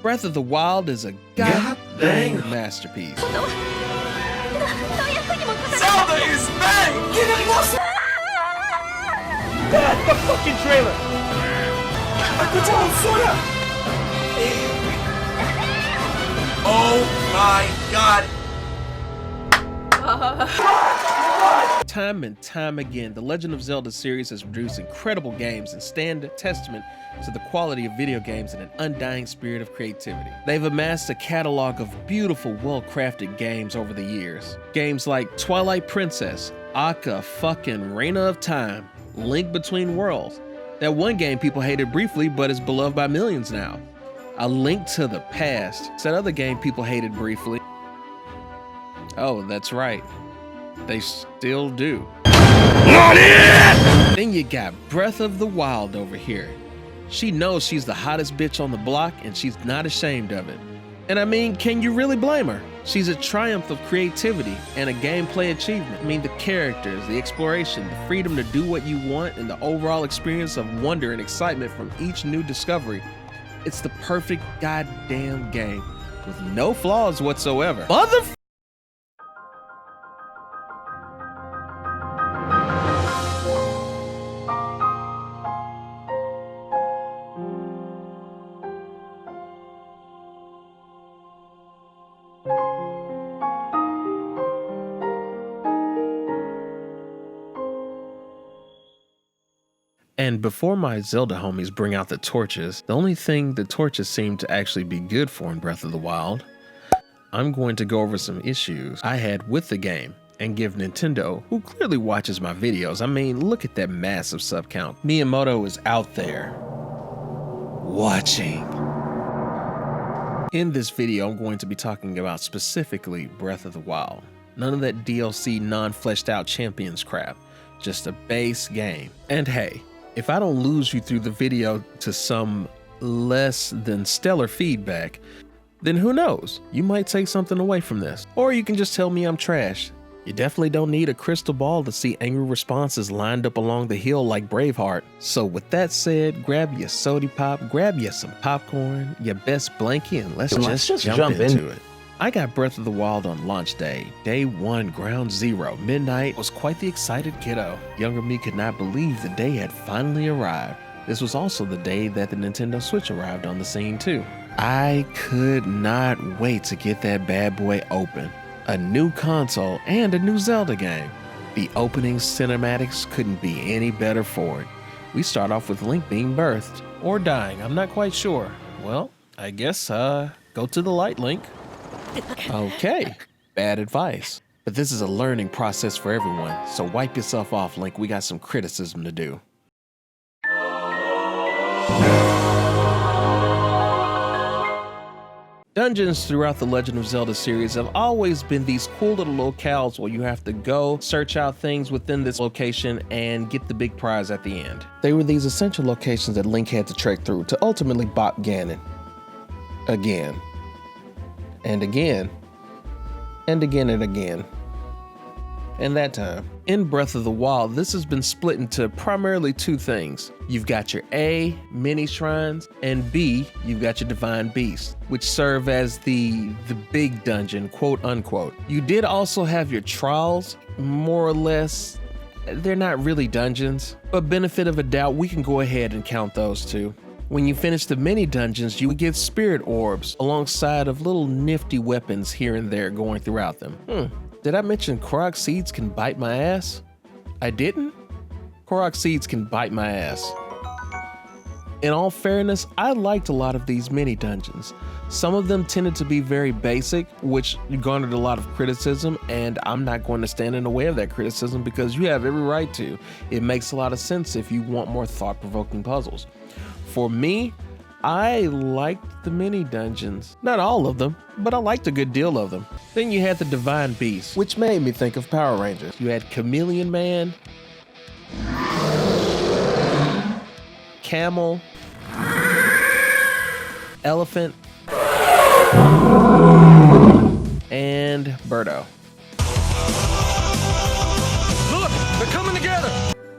Breath of the Wild is a goddamn masterpiece. Zelda is back! That's the fucking trailer! Oh my god! Time and time again, the Legend of Zelda series has produced incredible games and stand testament to the quality of video games and an undying spirit of creativity. They've amassed a catalog of beautiful, well-crafted games over the years. Games like Twilight Princess, Aka fucking Reina of Time, Link Between Worlds. That one game people hated briefly but is beloved by millions now. A Link to the Past. That other game people hated briefly. Oh, that's right. They still do. Then you got Breath of the Wild over here. She knows she's the hottest bitch on the block and she's not ashamed of it. And I mean, can you really blame her? She's a triumph of creativity and a gameplay achievement. I mean, the characters, the exploration, the freedom to do what you want, and the overall experience of wonder and excitement from each new discovery. It's the perfect goddamn game with no flaws whatsoever. And before my Zelda homies bring out the torches, the only thing the torches seem to actually be good for in Breath of the Wild, I'm going to go over some issues I had with the game and give Nintendo, who clearly watches my videos, I mean, look at that massive sub count. Miyamoto is out there watching. In this video, I'm going to be talking about specifically Breath of the Wild. None of that DLC non-fleshed out champions crap, just a base game. And hey, if I don't lose you through the video to some less than stellar feedback, then who knows? You might take something away from this. Or you can just tell me I'm trash. You definitely don't need a crystal ball to see angry responses lined up along the hill like Braveheart. So with that said, grab your soda pop, grab you some popcorn, your best blankie, and let's just jump into it. I got Breath of the Wild on launch day, day one, ground zero, midnight. Was quite the excited kiddo. Younger me could not believe the day had finally arrived. This was also the day that the Nintendo Switch arrived on the scene too. I could not wait to get that bad boy open. A new console and a new Zelda game. The opening cinematics couldn't be any better for it. We start off with Link being birthed, or dying, I'm not quite sure. Well, I guess, go to the light, Link. Okay, bad advice. But this is a learning process for everyone, so wipe yourself off, Link. We got some criticism to do. Dungeons throughout the Legend of Zelda series have always been these cool little locales where you have to go search out things within this location and get the big prize at the end. They were these essential locations that Link had to trek through to ultimately bop Ganon. Again. And again. And again and again. And that time. In Breath of the Wild, this has been split into primarily two things. You've got your A, mini shrines, and B, you've got your divine beasts, which serve as the big dungeon, quote unquote. You did also have your trials, more or less. They're not really dungeons, but benefit of a doubt, we can go ahead and count those two. When you finish the mini dungeons, you would get spirit orbs alongside of little nifty weapons here and there going throughout them. Did I mention Korok seeds can bite my ass? I didn't? Korok seeds can bite my ass. In all fairness, I liked a lot of these mini dungeons. Some of them tended to be very basic, which garnered a lot of criticism, and I'm not going to stand in the way of that criticism because you have every right to. It makes a lot of sense if you want more thought-provoking puzzles. For me, I liked the mini dungeons. Not all of them, but I liked a good deal of them. Then you had the Divine Beasts, which made me think of Power Rangers. You had Chameleon Man, Camel, Elephant, and Birdo. Look, they're coming together!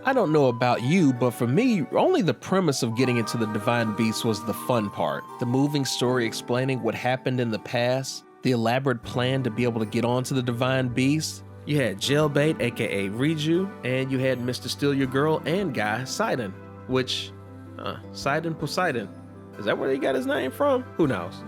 I don't know about you, but for me, only the premise of getting into the Divine Beast was the fun part. The moving story explaining what happened in the past, the elaborate plan to be able to get onto the Divine Beast. You had Jailbait, aka Riju, and you had Mr. Steal Your Girl and guy, Sidon, which, Sidon Poseidon. Is that where he got his name from? Who knows?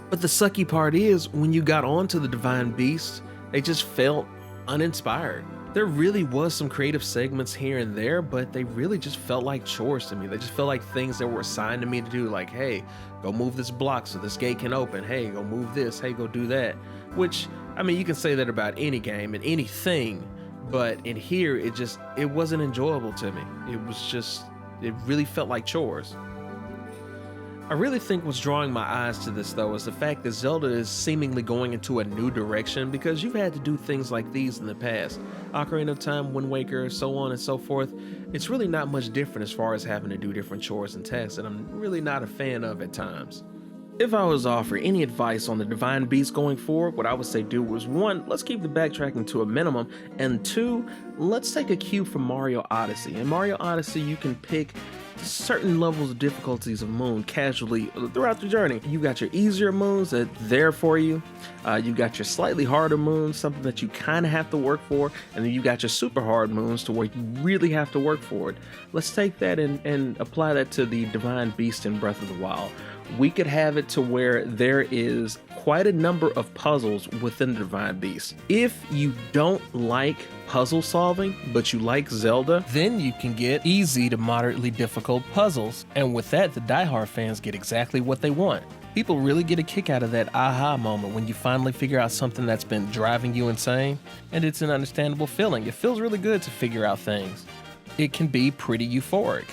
But the sucky part is, when you got onto the Divine Beast, they just felt uninspired. There really was some creative segments here and there, but they really just felt like chores to me. They just felt like things that were assigned to me to do, like, hey, go move this block so this gate can open. Hey, go move this. Hey, go do that. Which, I mean, you can say that about any game and anything, but in here, it wasn't enjoyable to me. It really felt like chores. I really think what's drawing my eyes to this, though, is the fact that Zelda is seemingly going into a new direction, because you've had to do things like these in the past. Ocarina of Time, Wind Waker, so on and so forth. It's really not much different as far as having to do different chores and tasks, and I'm really not a fan of at times. If I was to offer any advice on the Divine Beast going forward, what I would say do was 1, let's keep the backtracking to a minimum, and 2, let's take a cue from Mario Odyssey. In Mario Odyssey, you can pick certain levels of difficulties of moon casually throughout the journey. You got your easier moons that are there for you. You got your slightly harder moons, something that you kind of have to work for, and then you got your super hard moons to where you really have to work for it. Let's take that and apply that to the Divine Beast in Breath of the Wild. We could have it to where there is quite a number of puzzles within the Divine Beast. If you don't like puzzle solving, but you like Zelda, then you can get easy to moderately difficult puzzles. And with that, the diehard fans get exactly what they want. People really get a kick out of that aha moment when you finally figure out something that's been driving you insane, and it's an understandable feeling. It feels really good to figure out things. It can be pretty euphoric.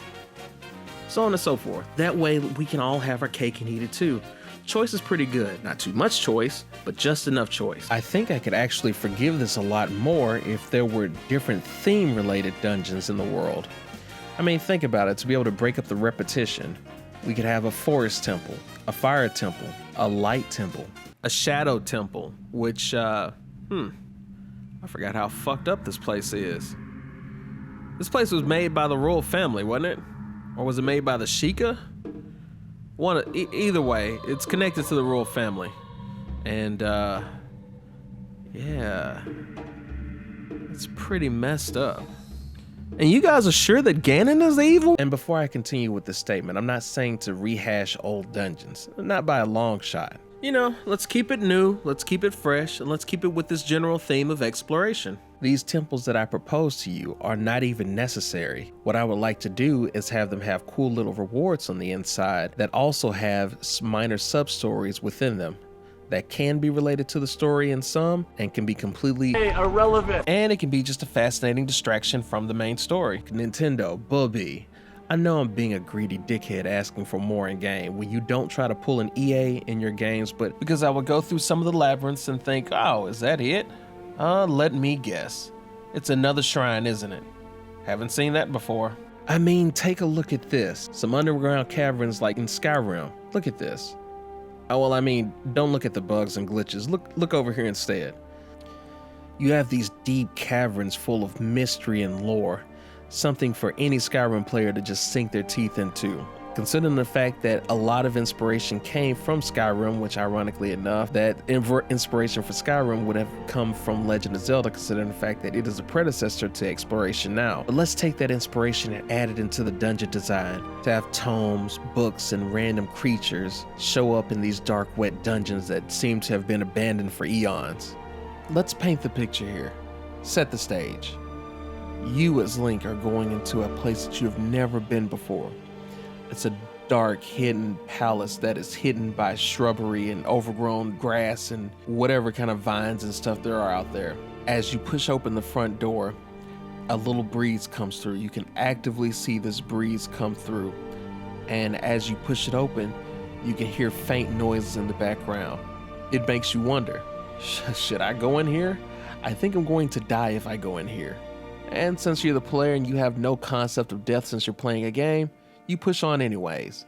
So on and so forth. That way we can all have our cake and eat it too. Choice is pretty good. Not too much choice, but just enough choice. I think I could actually forgive this a lot more if there were different theme-related dungeons in the world. I mean, think about it. To be able to break up the repetition, we could have a forest temple, a fire temple, a light temple, a shadow temple, which, I forgot how fucked up this place is. This place was made by the royal family, wasn't it? Or was it made by the Sheikah? Either way, it's connected to the royal family. And, yeah. It's pretty messed up. And you guys are sure that Ganon is evil? And before I continue with this statement, I'm not saying to rehash old dungeons. Not by a long shot. You know, let's keep it new, let's keep it fresh, and let's keep it with this general theme of exploration. These temples that I propose to you are not even necessary. What I would like to do is have them have cool little rewards on the inside that also have minor sub-stories within them that can be related to the story in some and can be completely irrelevant. And it can be just a fascinating distraction from the main story. Nintendo, Bubby. I know I'm being a greedy dickhead asking for more in game when you don't try to pull an EA in your games, but because I would go through some of the labyrinths and think, oh, is that it? Let me guess. It's another shrine, isn't it? Haven't seen that before. I mean, take a look at this. Some underground caverns like in Skyrim. Look at this. Oh, well, I mean, don't look at the bugs and glitches. Look over here instead. You have these deep caverns full of mystery and lore. Something for any Skyrim player to just sink their teeth into. Considering the fact that a lot of inspiration came from Skyrim, which ironically enough, that inspiration for Skyrim would have come from Legend of Zelda, considering the fact that it is a predecessor to Exploration now. But let's take that inspiration and add it into the dungeon design, to have tomes, books, and random creatures show up in these dark, wet dungeons that seem to have been abandoned for eons. Let's paint the picture here. Set the stage. You as Link are going into a place that you have never been before. It's a dark, hidden palace that is hidden by shrubbery and overgrown grass and whatever kind of vines and stuff there are out there. As you push open the front door, a little breeze comes through. You can actively see this breeze come through. And as you push it open, you can hear faint noises in the background. It makes you wonder, should I go in here? I think I'm going to die if I go in here. And since you're the player and you have no concept of death since you're playing a game, you push on anyways.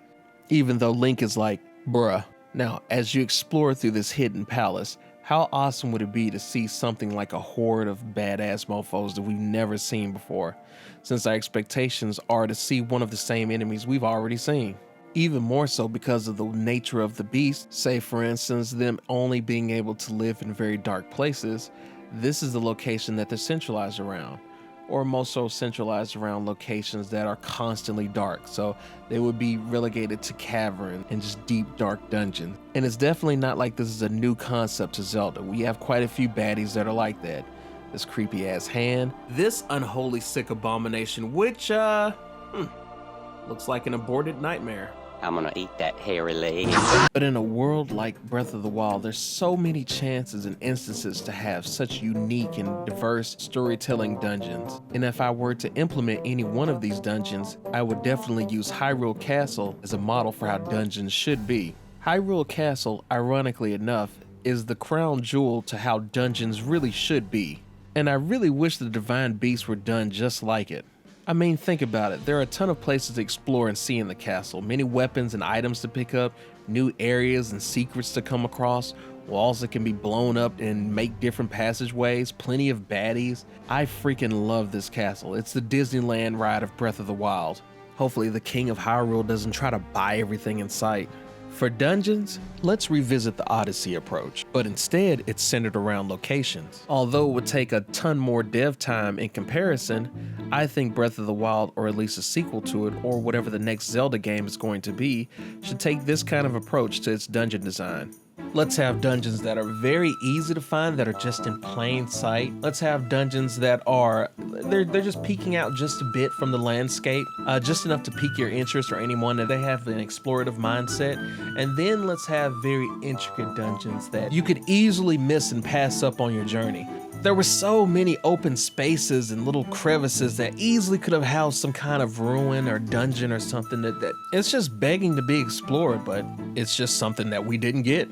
Even though Link is like, bruh. Now, as you explore through this hidden palace, How awesome would it be to see something like a horde of badass mofos that we've never seen before, since our expectations are to see one of the same enemies we've already seen. Even more so because of the nature of the beast, say for instance them only being able to live in very dark places. This is the location that they're centralized around, or most so centralized around locations that are constantly dark, so they would be relegated to cavern and just deep dark dungeons. And it's definitely not like this is a new concept to Zelda. We have quite a few baddies that are like that. This creepy ass hand, this unholy sick abomination, which looks like an aborted nightmare. I'm gonna eat that hairy leg. But in a world like Breath of the Wild, there's so many chances and instances to have such unique and diverse storytelling dungeons. And if I were to implement any one of these dungeons, I would definitely use Hyrule Castle as a model for how dungeons should be. Hyrule Castle, ironically enough, is the crown jewel to how dungeons really should be. And I really wish the Divine Beasts were done just like it. I mean, think about it. There are a ton of places to explore and see in the castle, many weapons and items to pick up, new areas and secrets to come across, walls that can be blown up and make different passageways, plenty of baddies. I freaking love this castle. It's the Disneyland ride of Breath of the Wild. Hopefully the King of Hyrule doesn't try to buy everything in sight. For dungeons, let's revisit the Odyssey approach, but instead it's centered around locations. Although it would take a ton more dev time in comparison, I think Breath of the Wild, or at least a sequel to it, or whatever the next Zelda game is going to be, should take this kind of approach to its dungeon design. Let's have dungeons that are very easy to find, that are just in plain sight. Let's have dungeons that are, they're just peeking out just a bit from the landscape, just enough to pique your interest or anyone, that they have an explorative mindset. And then let's have very intricate dungeons that you could easily miss and pass up on your journey. There were so many open spaces and little crevices that easily could have housed some kind of ruin or dungeon or something that it's just begging to be explored, but it's just something that we didn't get.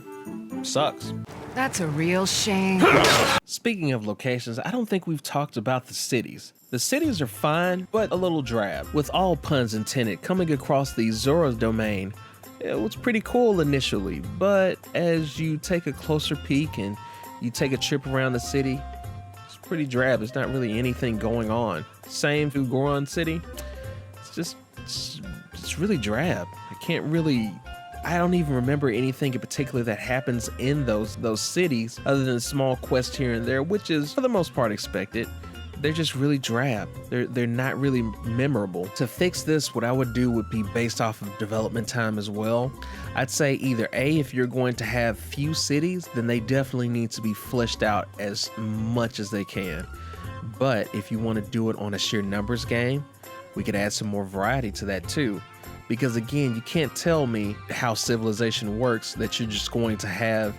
Sucks. That's a real shame. Speaking of locations, I don't think we've talked about the cities. The cities are fine, but a little drab. With all puns intended, coming across the Zora's domain, it was pretty cool initially, but as you take a closer peek and you take a trip around the city, it's pretty drab. There's not really anything going on. Same to Goron City. It's really drab. I don't even remember anything in particular that happens in those cities other than small quests here and there, which is for the most part expected. They're just really drab. They're not really memorable. To fix this, what I would do would be based off of development time as well. I'd say either A, if you're going to have few cities, then they definitely need to be fleshed out as much as they can. But if you want to do it on a sheer numbers game, we could add some more variety to that too. Because again, you can't tell me how civilization works, that you're just going to have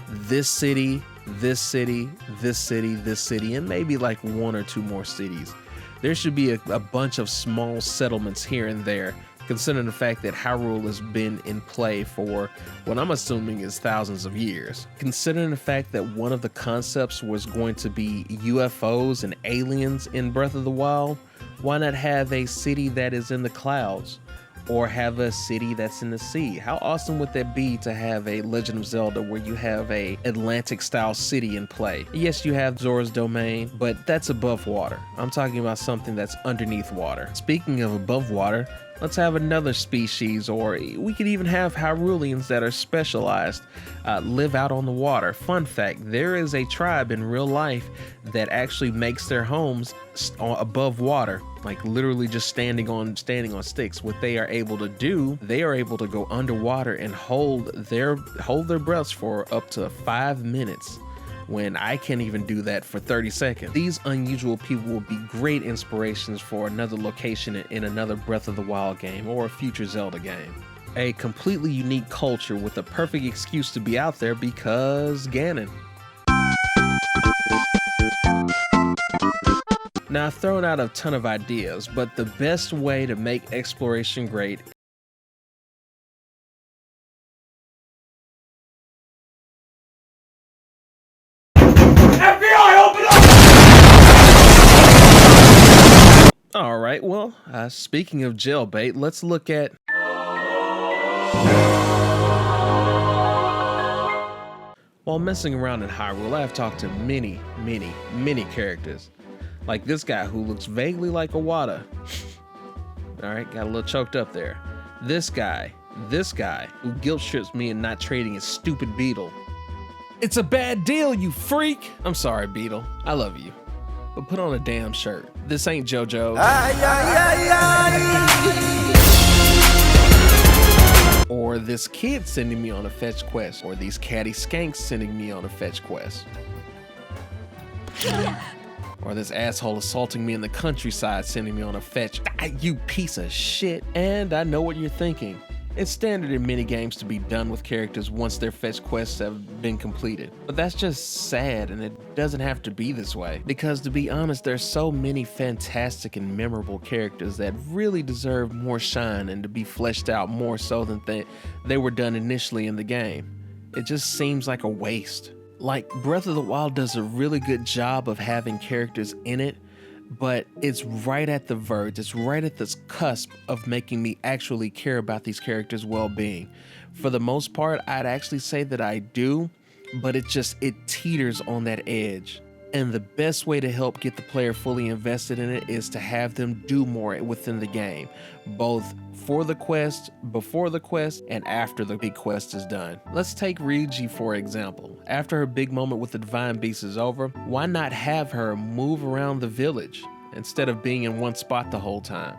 this city, this city, this city, this city, and maybe like one or two more cities. There should be a bunch of small settlements here and there, considering the fact that Hyrule has been in play for what I'm assuming is thousands of years. Considering the fact that one of the concepts was going to be UFOs and aliens in Breath of the Wild, why not have a city that is in the clouds? Or have a city that's in the sea? How awesome would that be to have a Legend of Zelda where you have a Atlantic style city in play? Yes, you have Zora's domain, but that's above water. I'm talking about something that's underneath water. Speaking of above water, let's have another species, or we could even have Hyruleans that are specialized, live out on the water. Fun fact, there is a tribe in real life that actually makes their homes above water, like literally just standing on sticks. What they are able to do, they are able to go underwater and hold their breaths for up to 5 minutes, when I can't even do that for 30 seconds. These unusual people will be great inspirations for another location in another Breath of the Wild game or a future Zelda game. A completely unique culture with a perfect excuse to be out there because Ganon. Now, I've thrown out a ton of ideas, but the best way to make exploration great FBI, open up! Alright, well, speaking of jailbait, let's look at... While messing around in Hyrule, I have talked to many characters. Like this guy who looks vaguely like Iwata. Alright, got a little choked up there. This guy who guilt trips me in not trading his stupid beetle. It's a bad deal, you freak! I'm sorry, Beetle. I love you. But put on a damn shirt. This ain't JoJo. Or this kid sending me on a fetch quest. Or these catty skanks sending me on a fetch quest. Or this asshole assaulting me in the countryside sending me on a fetch. You piece of shit. And I know what you're thinking. It's standard in many games to be done with characters once their fetch quests have been completed. But that's just sad, and it doesn't have to be this way. Because to be honest, there's so many fantastic and memorable characters that really deserve more shine and to be fleshed out more so than they were done initially in the game. It just seems like a waste. Like, Breath of the Wild does a really good job of having characters in it, but it's right at the verge, it's right at this cusp of making me actually care about these characters' well-being. For the most part, I'd actually say that I do, but it teeters on that edge. And the best way to help get the player fully invested in it is to have them do more within the game, both for the quest, before the quest, and after the big quest is done. Let's take Ryuji for example. After her big moment with the Divine Beast is over, why not have her move around the village instead of being in one spot the whole time?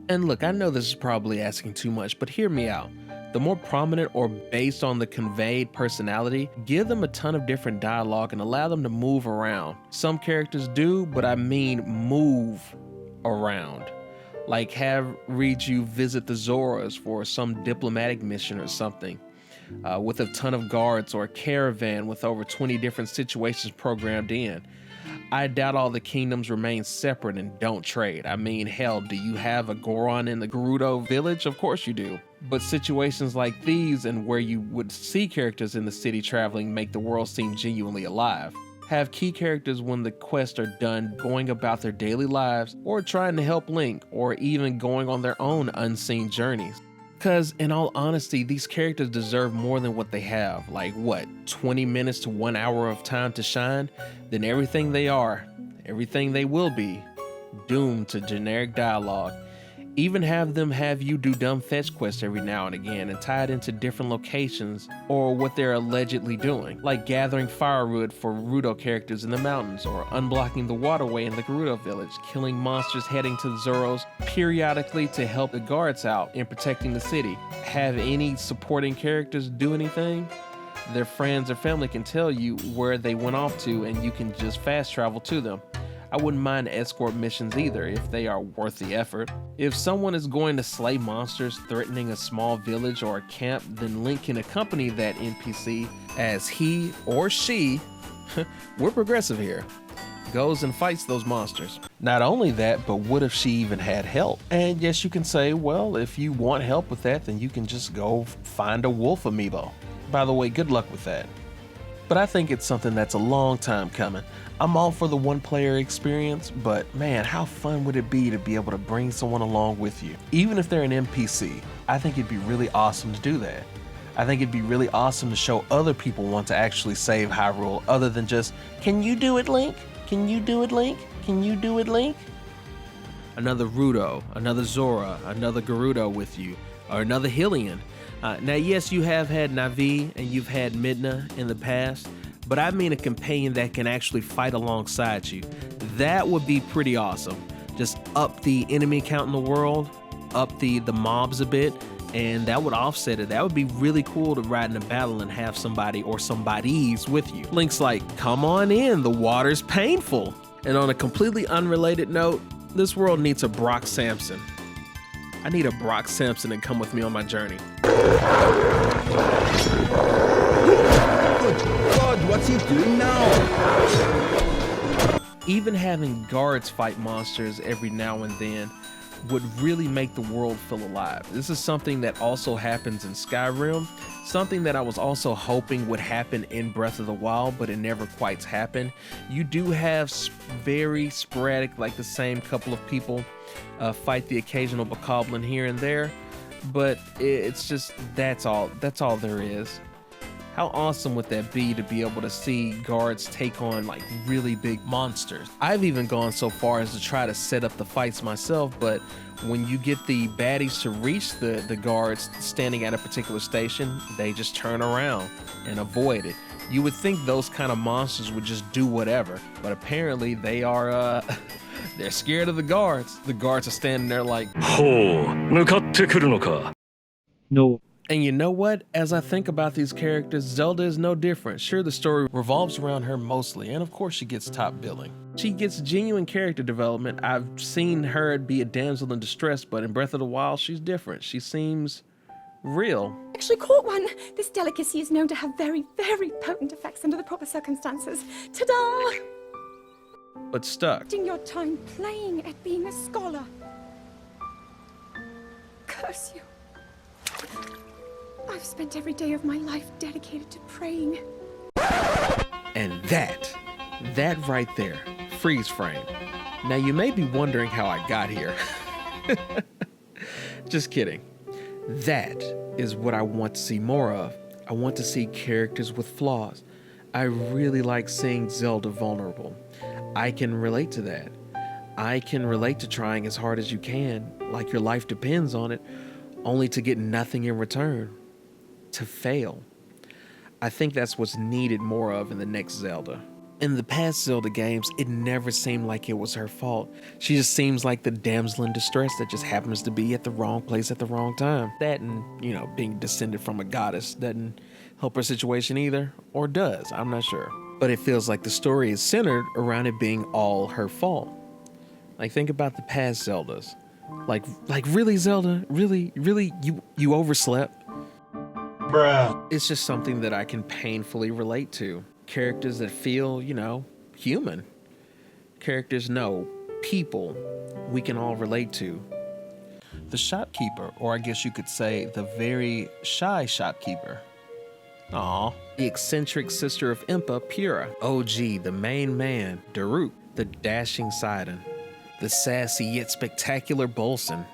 And look, I know this is probably asking too much, but hear me out. The more prominent or based on the conveyed personality, give them a ton of different dialogue and allow them to move around. Some characters do, but I mean move around. Like have Riju visit the Zoras for some diplomatic mission or something, with a ton of guards, or a caravan with over 20 different situations programmed in. I doubt all the kingdoms remain separate and don't trade. I mean, hell, do you have a Goron in the Gerudo village? Of course you do. But situations like these, and where you would see characters in the city traveling, make the world seem genuinely alive. Have key characters when the quests are done going about their daily lives, or trying to help Link, or even going on their own unseen journeys. Because in all honesty, these characters deserve more than what they have. Like what, 20 minutes to 1 hour of time to shine? Then everything they are, everything they will be, doomed to generic dialogue. Even have them have you do dumb fetch quests every now and again and tie it into different locations or what they're allegedly doing, like gathering firewood for Gerudo characters in the mountains, or unblocking the waterway in the Gerudo village, killing monsters heading to the Zoros periodically to help the guards out in protecting the city. Have any supporting characters do anything? Their friends or family can tell you where they went off to and you can just fast travel to them. I wouldn't mind escort missions either if they are worth the effort. If someone is going to slay monsters threatening a small village or a camp, then Link can accompany that NPC as he or she, we're progressive here, goes and fights those monsters. Not only that, but what if she even had help? And yes, you can say, well, if you want help with that, then you can just go find a wolf amiibo. By the way, good luck with that. But I think it's something that's a long time coming. I'm all for the one-player experience, but man, how fun would it be to be able to bring someone along with you? Even if they're an NPC, I think it'd be really awesome to do that. I think it'd be really awesome to show other people want to actually save Hyrule other than just, can you do it, Link? Can you do it, Link? Can you do it, Link? Another Rudo, another Zora, another Gerudo with you, or another Hylian. Now, yes, you have had Navi and you've had Midna in the past, but I mean a companion that can actually fight alongside you. That would be pretty awesome. Just up the enemy count in the world, up the mobs a bit, and that would offset it. That would be really cool to ride in a battle and have somebody or somebodies with you. Link's like, come on in, the water's painful. And on a completely unrelated note, this world needs a Brock Samson. I need a Brock Samson to come with me on my journey. Good God, what's he doing now? Even having guards fight monsters every now and then would really make the world feel alive. This is something that also happens in Skyrim, something that I was also hoping would happen in Breath of the Wild, but it never quite happened. You do have very sporadic, like the same couple of people fight the occasional bokoblin here and there, but it's just, that's all there is. How awesome would that be to be able to see guards take on like really big monsters? I've even gone so far as to try to set up the fights myself, but when you get the baddies to reach the guards standing at a particular station, they just turn around and avoid it. You would think those kind of monsters would just do whatever, but apparently they are, they're scared of the guards. The guards are standing there like, No. and you know what? As I think about these characters, Zelda is no different. Sure, the story revolves around her mostly, and of course she gets top billing. She gets genuine character development. I've seen her be a damsel in distress, but in Breath of the Wild, she's different. She seems real. Actually caught one. This delicacy is known to have very, very potent effects under the proper circumstances. Ta-da! But stuck. Wasting your time playing at being a scholar. Curse you. I've spent every day of my life dedicated to praying. And that right there, freeze frame. Now you may be wondering how I got here. Just kidding. That is what I want to see more of. I want to see characters with flaws. I really like seeing Zelda vulnerable. I can relate to that. I can relate to trying as hard as you can, like your life depends on it, only to get nothing in return. To fail. I think that's what's needed more of in the next Zelda. In the past Zelda games, it never seemed like it was her fault. She just seems like the damsel in distress that just happens to be at the wrong place at the wrong time. That and, being descended from a goddess doesn't help her situation either, or does, I'm not sure. But it feels like the story is centered around it being all her fault. Like, think about the past Zeldas. Like really, Zelda? Really, you overslept? Bruh. It's just something that I can painfully relate to. Characters that feel, human. Characters, no, people we can all relate to. The shopkeeper, or I guess you could say the very shy shopkeeper. Aww. The eccentric sister of Impa, Pura. OG, the main man, Daruk. The dashing Sidon. The sassy yet spectacular Bolson.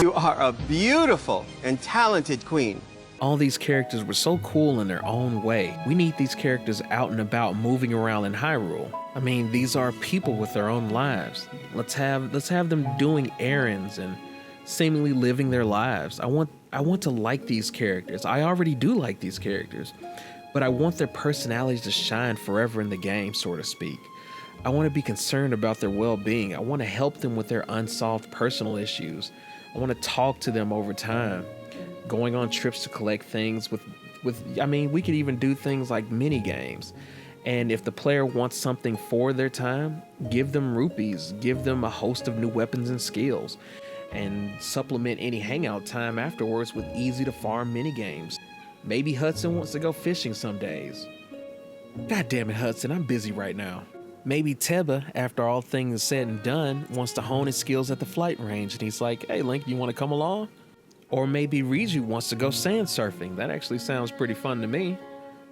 You are a beautiful and talented queen. All these characters were so cool in their own way. We need these characters out and about moving around in Hyrule. I mean, these are people with their own lives. Let's have them doing errands and seemingly living their lives. I want to like these characters. I already do like these characters, but I want their personalities to shine forever in the game, so to speak. I want to be concerned about their well-being. I want to help them with their unsolved personal issues. I want to talk to them over time. Going on trips to collect things we could even do things like mini games. And if the player wants something for their time, give them rupees, give them a host of new weapons and skills, and supplement any hangout time afterwards with easy to farm mini games. Maybe Hudson wants to go fishing some days. God damn it, Hudson, I'm busy right now. Maybe Teba, after all things is said and done, wants to hone his skills at the flight range, and he's like, hey Link, you want to come along? Or maybe Riju wants to go sand surfing. That actually sounds pretty fun to me.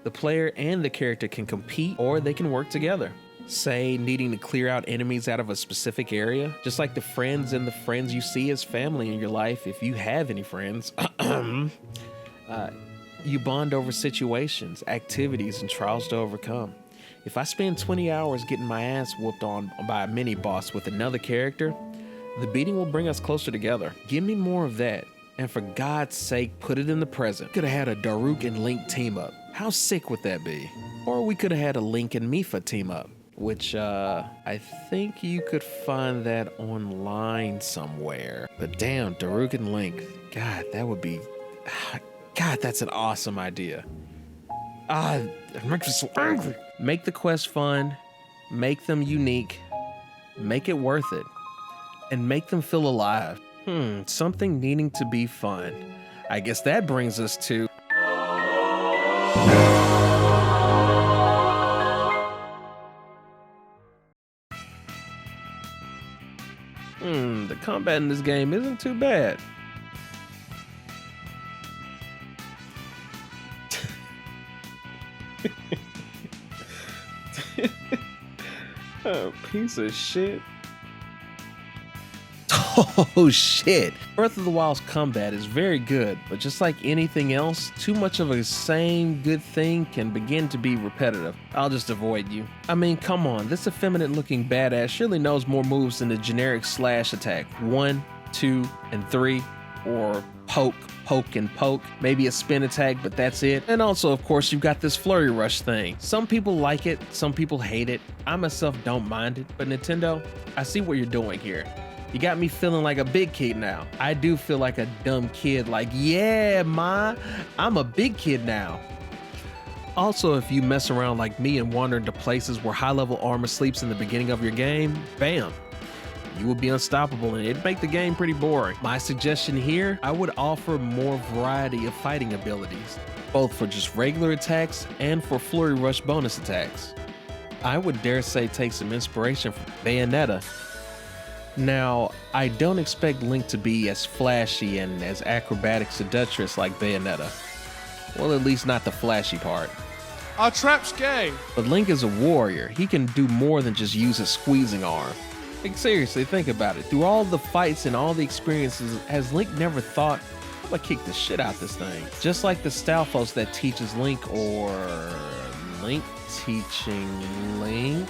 The player and the character can compete, or they can work together. Say, needing to clear out enemies out of a specific area, just like the friends you see as family in your life, if you have any friends. You bond over situations, activities, and trials to overcome. If I spend 20 hours getting my ass whooped on by a mini-boss with another character, the beating will bring us closer together. Give me more of that. And for God's sake, put it in the present. Could have had a Daruk and Link team up. How sick would that be? Or we could have had a Link and Mipha team up, which I think you could find that online somewhere. But damn, Daruk and Link. God, that would be... God, that's an awesome idea. It makes me so angry. Make the quest fun, make them unique, make it worth it, and make them feel alive. Something needing to be fun. I guess that brings us to... The combat in this game isn't too bad. Oh, piece of shit. Oh shit. Breath of the Wild's combat is very good, but just like anything else, too much of a same good thing can begin to be repetitive. I'll just avoid you. I mean, come on, this effeminate looking badass surely knows more moves than the generic slash attack 1, 2, and 3, or poke, poke, and poke. Maybe a spin attack, but that's it. And also, of course, you've got this flurry rush thing. Some people like it, some people hate it. I myself don't mind it, but Nintendo, I see what you're doing here. You got me feeling like a big kid now. I do feel like a dumb kid, like, yeah, ma, I'm a big kid now. Also, if you mess around like me and wander into places where high-level armor sleeps in the beginning of your game, bam, you would be unstoppable and it'd make the game pretty boring. My suggestion here, I would offer more variety of fighting abilities, both for just regular attacks and for flurry rush bonus attacks. I would dare say take some inspiration from Bayonetta. Now, I don't expect Link to be as flashy and as acrobatic seductress like Bayonetta. Well, at least not the flashy part. Our trap's gay. But Link is a warrior. He can do more than just use his squeezing arm. Like, seriously, think about it. Through all the fights and all the experiences, has Link never thought, I'm gonna kick the shit out this thing? Just like the Stalfos that teaches Link, or Link teaching Link?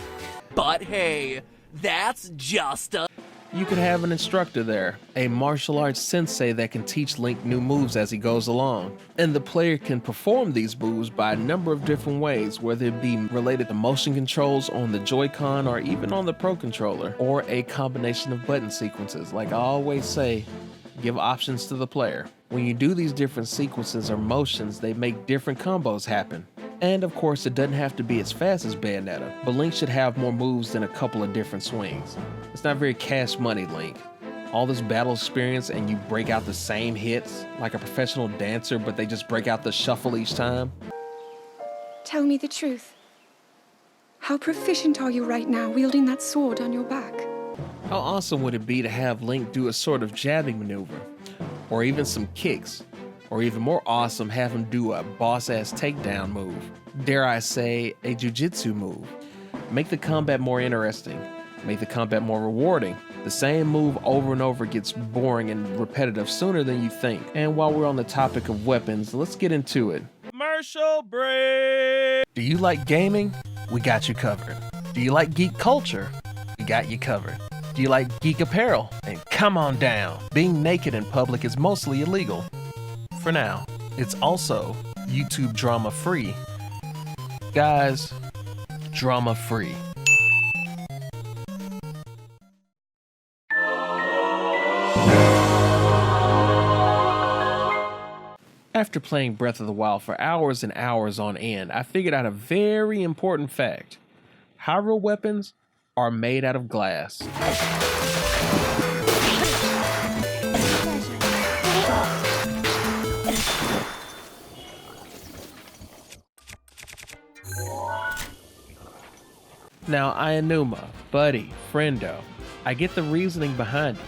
But hey, that's just a... You could have an instructor there, a martial arts sensei that can teach Link new moves as he goes along. And the player can perform these moves by a number of different ways, whether it be related to motion controls on the Joy-Con or even on the Pro Controller, or a combination of button sequences. Like I always say, give options to the player. When you do these different sequences or motions, they make different combos happen. And of course, it doesn't have to be as fast as Bayonetta, but Link should have more moves than a couple of different swings. It's not very cash money, Link. All this battle experience and you break out the same hits like a professional dancer, but they just break out the shuffle each time. Tell me the truth. How proficient are you right now wielding that sword on your back? How awesome would it be to have Link do a sort of jabbing maneuver, or even some kicks? Or even more awesome, have him do a boss-ass takedown move. Dare I say, a jujitsu move. Make the combat more interesting. Make the combat more rewarding. The same move over and over gets boring and repetitive sooner than you think. And while we're on the topic of weapons, let's get into it. Commercial break. Do you like gaming? We got you covered. Do you like geek culture? We got you covered. Do you like geek apparel? And come on down. Being naked in public is mostly illegal. For now, it's also YouTube drama free. Guys, drama free. After playing Breath of the Wild for hours and hours on end, I figured out a very important fact. Hyrule weapons are made out of glass. Now, Aonuma, buddy, friendo, I get the reasoning behind it.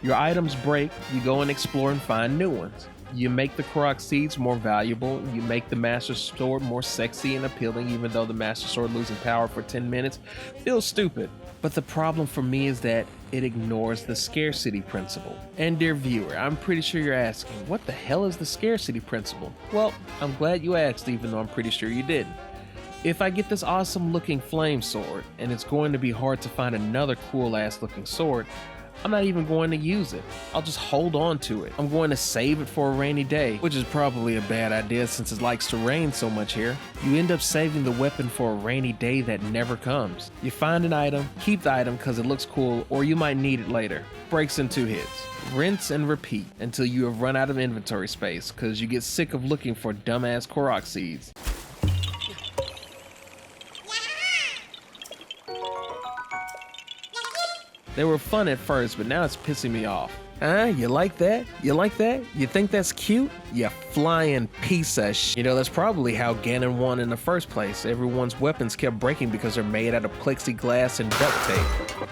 Your items break, you go and explore and find new ones. You make the Korok seeds more valuable, you make the Master Sword more sexy and appealing, even though the Master Sword losing power for 10 minutes feels stupid. But the problem for me is that it ignores the scarcity principle. And dear viewer, I'm pretty sure you're asking, what the hell is the scarcity principle? Well, I'm glad you asked, even though I'm pretty sure you didn't. If I get this awesome looking flame sword, and it's going to be hard to find another cool ass looking sword, I'm not even going to use it. I'll just hold on to it. I'm going to save it for a rainy day, which is probably a bad idea since it likes to rain so much here. You end up saving the weapon for a rainy day that never comes. You find an item, keep the item because it looks cool, or you might need it later. Breaks in 2 hits. Rinse and repeat until you have run out of inventory space because you get sick of looking for dumbass Korok seeds. They were fun at first, but now it's pissing me off. You like that? You like that? You think that's cute? You flying piece of sh**. You know, that's probably how Ganon won in the first place. Everyone's weapons kept breaking because they're made out of plexiglass and duct tape.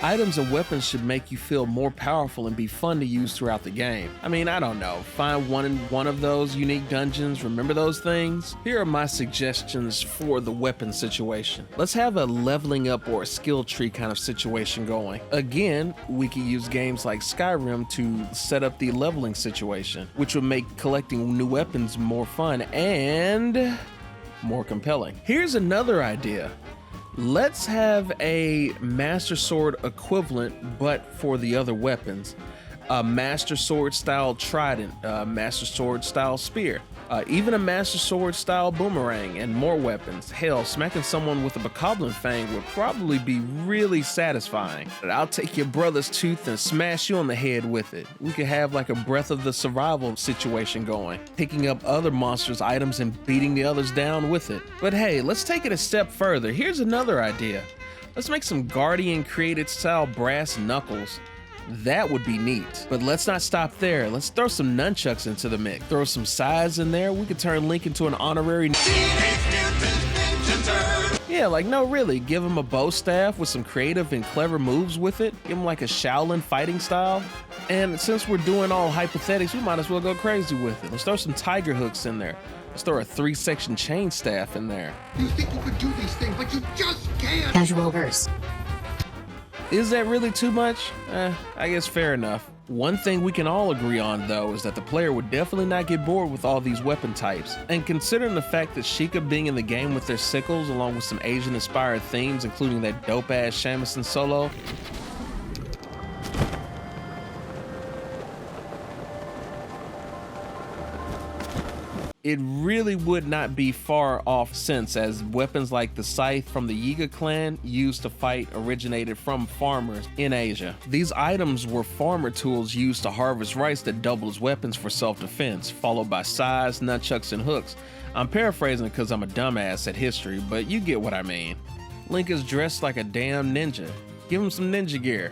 Items and weapons should make you feel more powerful and be fun to use throughout the game. I mean, I don't know, find one in one of those unique dungeons, remember those things? Here are my suggestions for the weapon situation. Let's have a leveling up or a skill tree kind of situation going. Again, we could use games like Skyrim to set up the leveling situation, which would make collecting new weapons more fun and more compelling. Here's another idea. Let's have a Master Sword equivalent, but for the other weapons. A Master Sword style trident, a Master Sword style spear, even a Master Sword style boomerang, and more weapons. Hell, smacking someone with a bokoblin fang would probably be really satisfying. But I'll take your brother's tooth and smash you on the head with it. We could have like a Breath of the Survival situation going, picking up other monsters' items and beating the others down with it. But hey, let's take it a step further. Here's another idea. Let's make some Guardian created style brass knuckles. That would be neat. But let's not stop there. Let's throw some nunchucks into the mix. Throw some sides in there. We could turn Link into an honorary yeah, like no really. Give him a bow staff with some creative and clever moves with it. Give him like a Shaolin fighting style. And since we're doing all hypothetics, we might as well go crazy with it. Let's throw some tiger hooks in there. Let's throw a 3-section chain staff in there. You think you could do these things, but you just can't. Casual verse. Is that really too much? I guess fair enough. One thing we can all agree on though is that the player would definitely not get bored with all these weapon types. And considering the fact that Sheikah being in the game with their sickles along with some Asian inspired themes including that dope ass shamisen solo, it really would not be far off since as weapons like the scythe from the Yiga clan used to fight originated from farmers in Asia. These items were farmer tools used to harvest rice that doubled as weapons for self-defense, followed by scythes, nunchucks, and hooks. I'm paraphrasing because I'm a dumbass at history, but you get what I mean. Link is dressed like a damn ninja. Give him some ninja gear.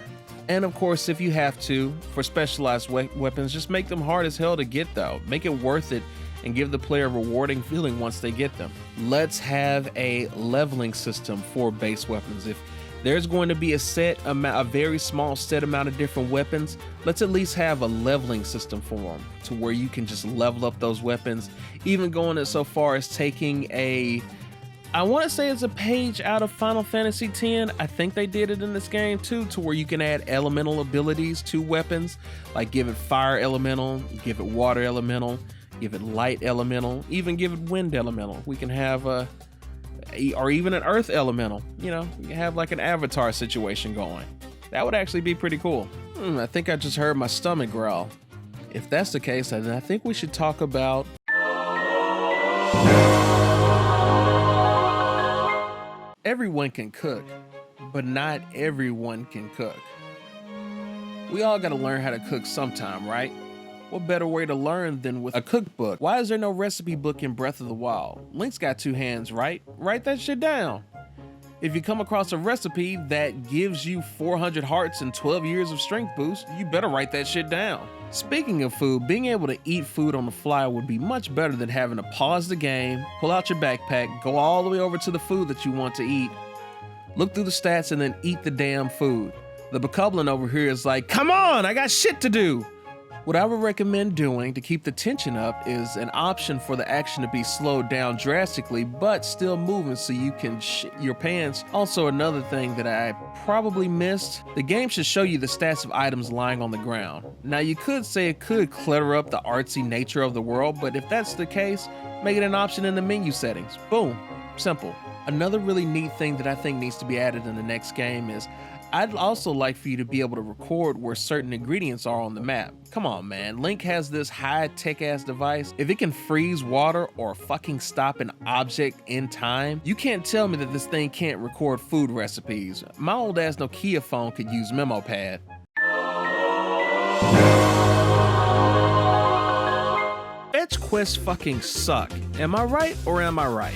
And of course, if you have to, for specialized weapons, just make them hard as hell to get though. Make it worth it and give the player a rewarding feeling once they get them. Let's have a leveling system for base weapons. If there's going to be a very small set amount of different weapons, let's at least have a leveling system for them to where you can just level up those weapons, even going as so far as taking I want to say it's a page out of Final Fantasy X. I think they did it in this game too, to where you can add elemental abilities to weapons, like give it fire elemental, give it water elemental, give it light elemental, even give it wind elemental. We can have or even an earth elemental. You know, you can have like an avatar situation going. That would actually be pretty cool. I think I just heard my stomach growl. If that's the case, then I think we should talk about everyone can cook, but not everyone can cook. We all gotta learn how to cook sometime, right? What better way to learn than with a cookbook? Why is there no recipe book in Breath of the Wild? Link's got 2 hands, right? Write that shit down. If you come across a recipe that gives you 400 hearts and 12 years of strength boost, you better write that shit down. Speaking of food, being able to eat food on the fly would be much better than having to pause the game, pull out your backpack, go all the way over to the food that you want to eat, look through the stats, and then eat the damn food. The bokoblin over here is like, come on, I got shit to do. What I would recommend doing to keep the tension up is an option for the action to be slowed down drastically, but still moving so you can shit your pants. Also, another thing that I probably missed, the game should show you the stats of items lying on the ground. Now, you could say it could clutter up the artsy nature of the world, but if that's the case, make it an option in the menu settings. Boom, simple. Another really neat thing that I think needs to be added in the next game is I'd also like for you to be able to record where certain ingredients are on the map. Come on, man. Link has this high-tech ass device. If it can freeze water or fucking stop an object in time, you can't tell me that this thing can't record food recipes. My old ass Nokia phone could use memo pad. Fetch quests fucking suck. Am I right or am I right?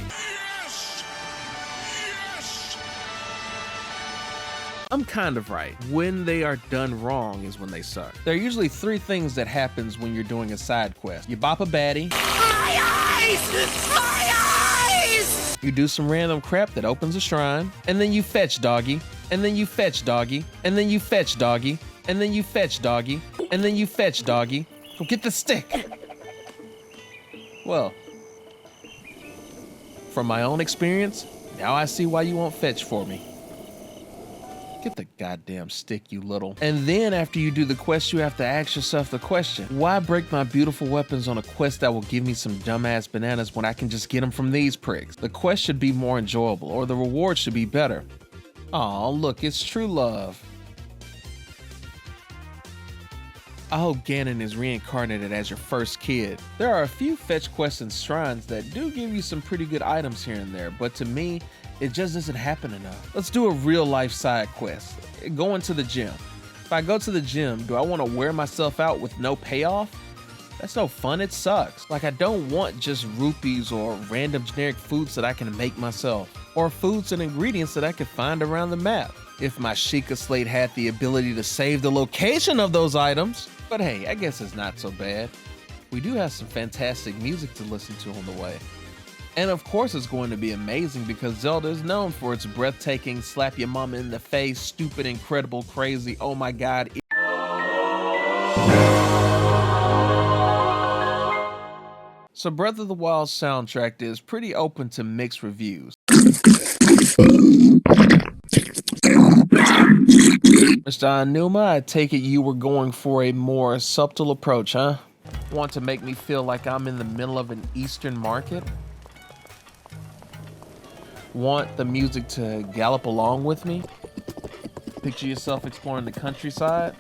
I'm kind of right. When they are done wrong is when they suck. There are usually 3 things that happens when you're doing a side quest. You bop a baddie. My eyes! My eyes! You do some random crap that opens a shrine. And then you fetch, doggy. And then you fetch, doggy. And then you fetch, doggy. And then you fetch, doggy. And then you fetch, doggy. Go get the stick. Well, from my own experience, now I see why you won't fetch for me. Get the goddamn stick, you little. And then after you do the quest, you have to ask yourself the question, why break my beautiful weapons on a quest that will give me some dumbass bananas when I can just get them from these pricks? The quest should be more enjoyable, or the reward should be better. Aw, look, it's true love. I hope Ganon is reincarnated as your first kid. There are a few fetch quests and shrines that do give you some pretty good items here and there, but to me, it just doesn't happen enough. Let's do a real life side quest. Going to the gym. If I go to the gym, do I want to wear myself out with no payoff? That's no fun, it sucks. Like, I don't want just rupees or random generic foods that I can make myself, or foods and ingredients that I can find around the map. If my Sheikah Slate had the ability to save the location of those items. But hey, I guess it's not so bad. We do have some fantastic music to listen to on the way. And of course it's going to be amazing because Zelda is known for its breathtaking, slap your mama in the face, stupid, incredible, crazy, oh my god. So Breath of the Wild soundtrack is pretty open to mixed reviews. Mr. Aonuma, I take it you were going for a more subtle approach, huh? Want to make me feel like I'm in the middle of an Eastern market? Want the music to gallop along with me? Picture yourself exploring the countryside?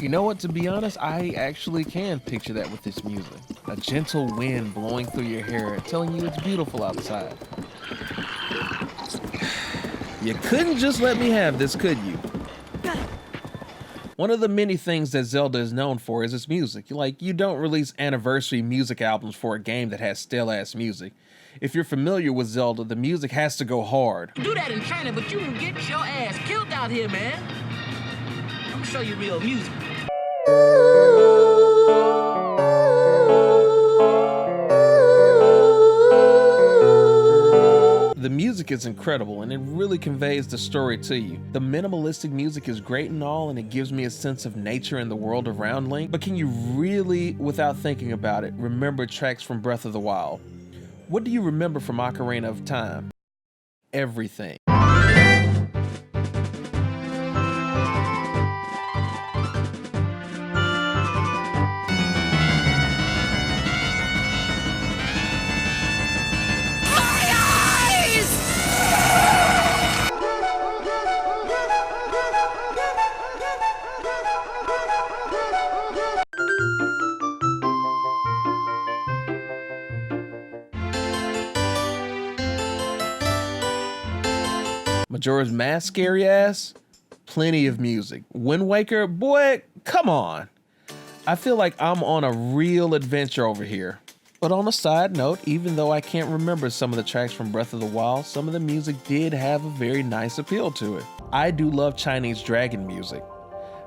You know what, to be honest, I actually can picture that with this music. A gentle wind blowing through your hair, telling you it's beautiful outside. You couldn't just let me have this, could you? One of the many things that Zelda is known for is its music. Like, you don't release anniversary music albums for a game that has stale-ass music. If you're familiar with Zelda, the music has to go hard. Do that in training, but you can get your ass killed out here, man. I'm gonna show you real music. The music is incredible and it really conveys the story to you. The minimalistic music is great and all, and it gives me a sense of nature and the world around Link, but can you really, without thinking about it, remember tracks from Breath of the Wild? What do you remember from Ocarina of Time? Everything. Majora's Mask, scary ass, plenty of music. Wind Waker, boy, come on. I feel like I'm on a real adventure over here. But on a side note, even though I can't remember some of the tracks from Breath of the Wild, some of the music did have a very nice appeal to it. I do love Chinese dragon music,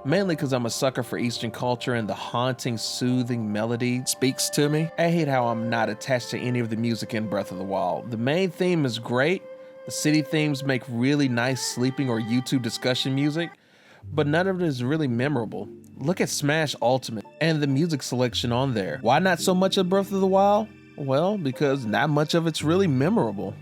mainly because I'm a sucker for Eastern culture and the haunting, soothing melody speaks to me. I hate how I'm not attached to any of the music in Breath of the Wild. The main theme is great. The city themes make really nice sleeping or YouTube discussion music, but none of it is really memorable. Look at Smash Ultimate and the music selection on there. Why not so much of Breath of the Wild? Well, because not much of it's really memorable.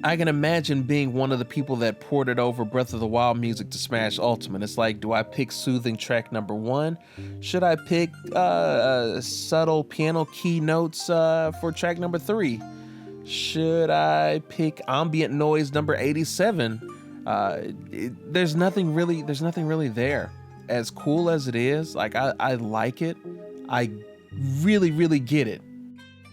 I can imagine being one of the people that ported over Breath of the Wild music to Smash Ultimate. It's like, do I pick soothing track number 1? Should I pick subtle piano key notes for track number 3? Should I pick ambient noise number 87? There's nothing really there. As cool as it is, like I like it. I really get it,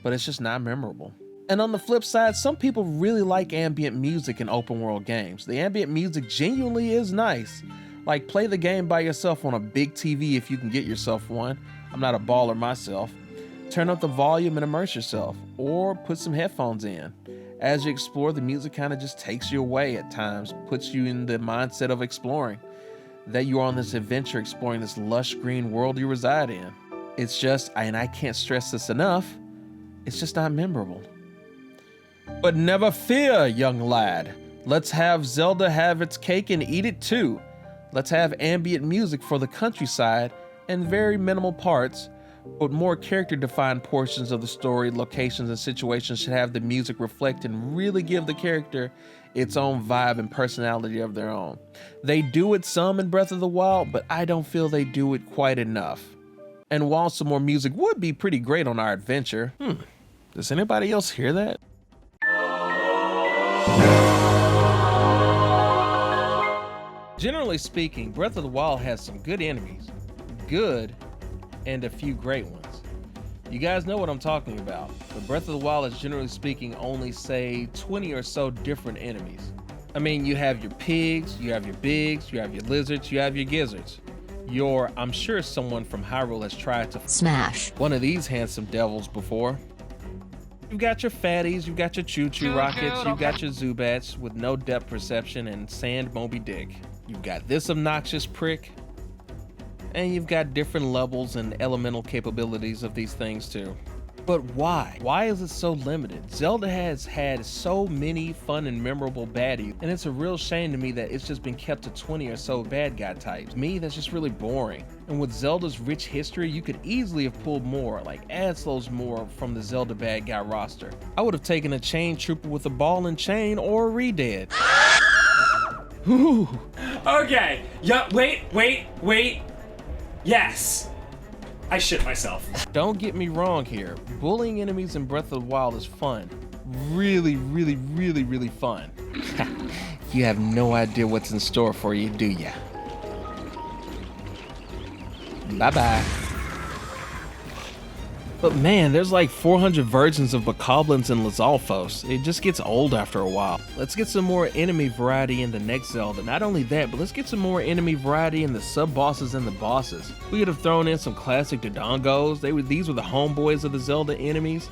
but it's just not memorable. And on the flip side, some people really like ambient music in open world games. The ambient music genuinely is nice. Like, play the game by yourself on a big TV if you can get yourself one. I'm not a baller myself. Turn up the volume and immerse yourself, or put some headphones in. As you explore, the music kind of just takes you away at times, puts you in the mindset of exploring, that you're on this adventure exploring this lush green world you reside in. It's just, and I can't stress this enough, it's just not memorable. But never fear, young lad. Let's have Zelda have its cake and eat it too. Let's have ambient music for the countryside and very minimal parts, but more character-defined portions of the story, locations, and situations should have the music reflect and really give the character its own vibe and personality of their own. They do it some in Breath of the Wild, but I don't feel they do it quite enough. And while some more music would be pretty great on our adventure, does anybody else hear that? Generally speaking, Breath of the Wild has some good enemies, good, and a few great ones. You guys know what I'm talking about, but Breath of the Wild is generally speaking only say 20 or so different enemies. I mean, you have your pigs, you have your bigs, you have your lizards, you have your gizzards. I'm sure someone from Hyrule has tried to smash one of these handsome devils before. You've got your fatties, you've got your choo-choo rockets, you've got your Zubats with no depth perception and sand Moby Dick. You've got this obnoxious prick, and you've got different levels and elemental capabilities of these things too. But why? Why is it so limited? Zelda has had so many fun and memorable baddies, and it's a real shame to me that it's just been kept to 20 or so bad guy types. To me, that's just really boring. And with Zelda's rich history, you could easily have pulled more, like add loads more from the Zelda bad guy roster. I would have taken a chain trooper with a ball and chain or a Re-Dead. Okay, yeah, wait. Yes. I shit myself. Don't get me wrong here. Bullying enemies in Breath of the Wild is fun. Really fun. You have no idea what's in store for you, do ya? Bye-bye. But man, there's like 400 versions of Bokoblins and Lizalfos. It just gets old after a while. Let's get some more enemy variety in the next Zelda. Not only that, but let's get some more enemy variety in the sub-bosses and the bosses. We could have thrown in some classic Dodongos. These were the homeboys of the Zelda enemies.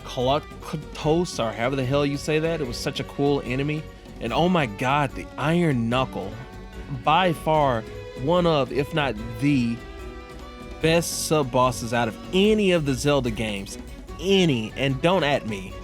Koloktos, or however the hell you say that. It was such a cool enemy. And oh my god, the Iron Knuckle. By far, one of, if not the best sub-bosses out of any of the Zelda games. Any, and don't at me.